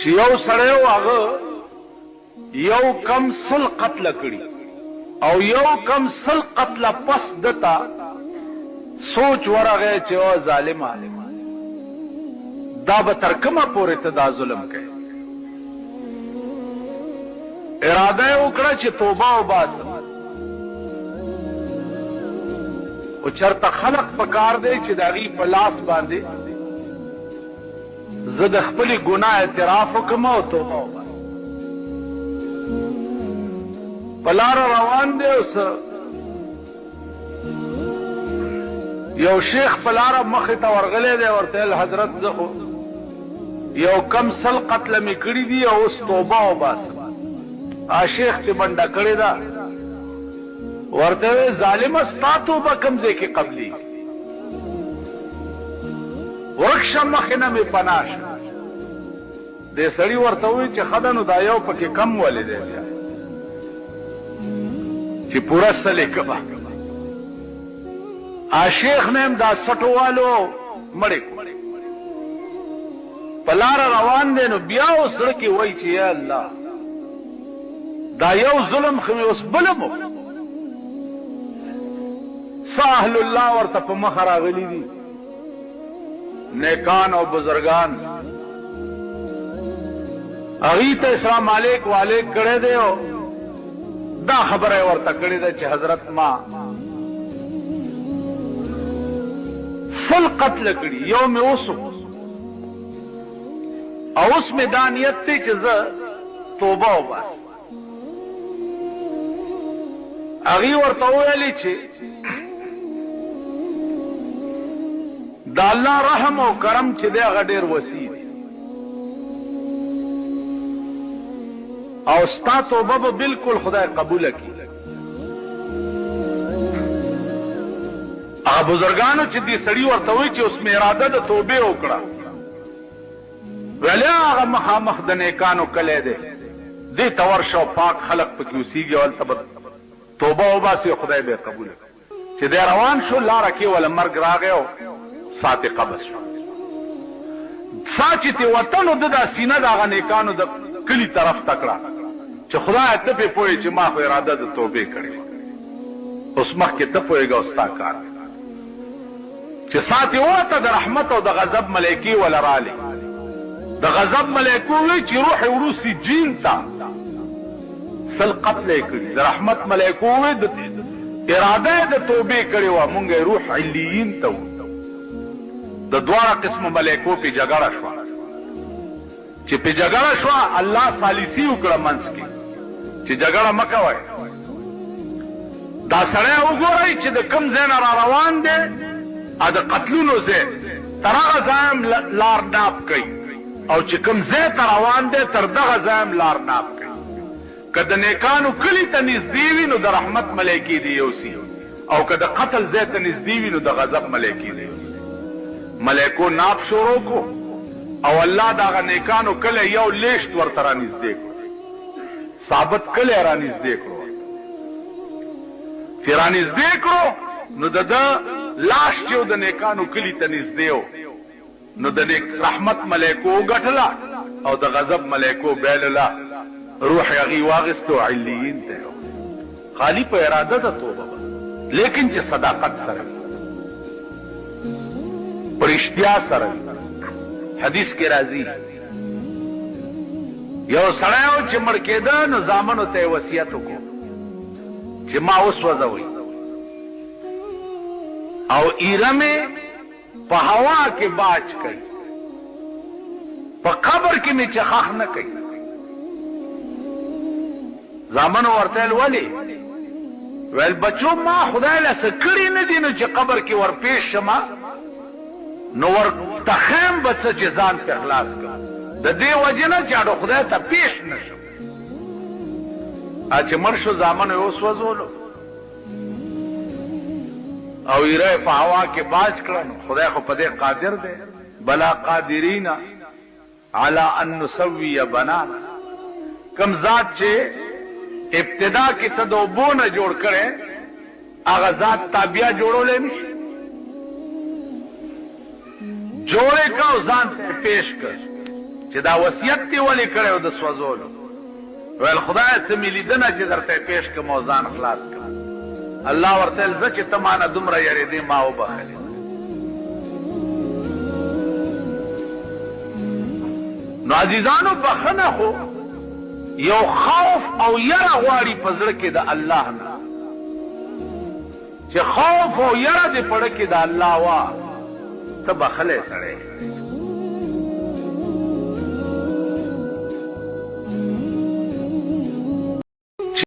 چې یو سړی و هغه یو کم 100 قتل کړي او یو کم 100 قتل پس دتا سوچ ورغه چې او ظالم دا به تر کومه پورې ته دا ظلم کوي اراده وکړه چې توبه وباسه او چرته خلق پکار دی چې داغي په لاس باندې زه د خپل ګناه اعتراف وکم او توبه وباسم پلار روان دی اوس یو شیخ پلار مخې ته ورغلی دی ورته حضرت زه خو یو کم 100 قتل می کړی دی او اوس توبه وباسم شیخ چې بنده کړی دا ورته ظالم ستا توبه کوم ځای کې قبلي ورکشه مخې نه مې پناه شه دې سړي ورته ووایي چې ښه ده نو دا یو پکې کم ولې دی بیا چې پوره سلې کبه شیخ نه هم دا سټو والو مړې په لاره روان دی نو بیا اوس زړه کې وایي چې یا الله دا یو ظلم خو مې اوس بلم اهل الله ورته په مخ راغلي دي نیکان او بزرگان هغوی ته اسلام علیک والیک کړی دی او دا خبره ورته کړې ده چې حضرت ما 100 قتل کړي یو مې اوس او اوس مې دا نیت دی چې زه توبه وباسم هغوی ورته وویلې چې دا الله رحم او کرم چې دی هغه ډېر وسیع دی او ستا توبه به بالکل خدای قبوله کړي هغه بزرګانو چې دې سړي ورته وایي چې اوس مې اراده د توبې وکړه ویلې هغه مخامخ د نیکانو کلی دی دې ته ورشه او پاک خلق پکې اوسېږي هلته به توبه وباسي خدای به یې قبوله کړي چې دی روان شو لاره کې وله مرګ راغی او ساعت قبض شو ساچې ته وطن او د دا سینه د هغه نیکانو د کلي طرف ته کړه چې خدای ته پې پوهې چې ما خو اراده د توبې کړې اوس مخکې ته پوهېږه او ستا کار چې ساعت یې وته د رحمت او د غضب ملایکې وله رالې د غضب ملایکو وایي چې روح یې وروسي جین ته 100 قتل یې کړي د رحمت ملایکو وایي اراده یې د توبې کړې وه مونږ یې روح علیین ته وو د دواړه قسمه ملایکو پې جګړه شوه چې پې جګړه شوه الله ثالثي وکړه منځ کې چې جګړه مه کوئ دا سړی وګورئ چې د کوم ځای نه را روان دی د قتلونو ځای تر هغه ځای هم لار ناپ کوي او چې کوم ځای ته روان دی تر دغه ځای هم لار ناپ کوي که د نیکانو کلي ته نږدې وي نو د رحمت ملایکې دې یوسي او که د قتل ځای ته نږدې وي نو د غضب ملایکې دې یوسي ملایکو ناپ شروع کو او الله د هغه نیکانو کلی یو لیشت ورته را نږدې کړو ثابت کلی را نږدې کړو چې را نږدې کړو نو د ده لاش چې د نیکانو کلي ته نږدې و نو د رحمت ملایکو وګټله او د غضب ملایکو بیلله روح یې هغې واخیستو علیین ته خالي په اراده ده توبه لیکن چې صداقت سره پر اشتیا سره حدیث کې راځي یو سړی و چې مړ کېده نو زامنو ته یې وصیت وکړو چې ما وسوځوئ او ایره مې په هوا کې باج کوي په قبر کې مې چې خاخ نه کوي زامنو ورته ویل ولې ویل بچو ما خدای له څه کړي نه دي نو چې قبر کې ورپېښ شمه نو ورته خیم به څه چې ځان ته خلاص کړم د دې وجې نه چې اډو خدای ته پیش نه شم چې مړ شو زامنو یې وسوځولو او ایره په هوا کې باج کړه خدای خو په دې قادر دی بلا قادرین علی ان نسوی بنانا کم ذات چې ابتدا کې ته د اوبو نه جوړ کړی هغه ذات تابیا جوړولی نشي جوړې که او ځان ته پیش کړ چې دا وصیت دی ولې کړی د سوځولو ویل خدای څه مې لیدنه چې درته پیش کړم او ځان خلاص کړم الله ورته ویل زه چې ته مانه دومره یېرېدې ما وبخلې نو عزیزانو بخنه خو یو خوف او یره غواړي په زړه کې د الله نه چې خوف او یره دې په زړه کې د الله وا ته بخلی سړی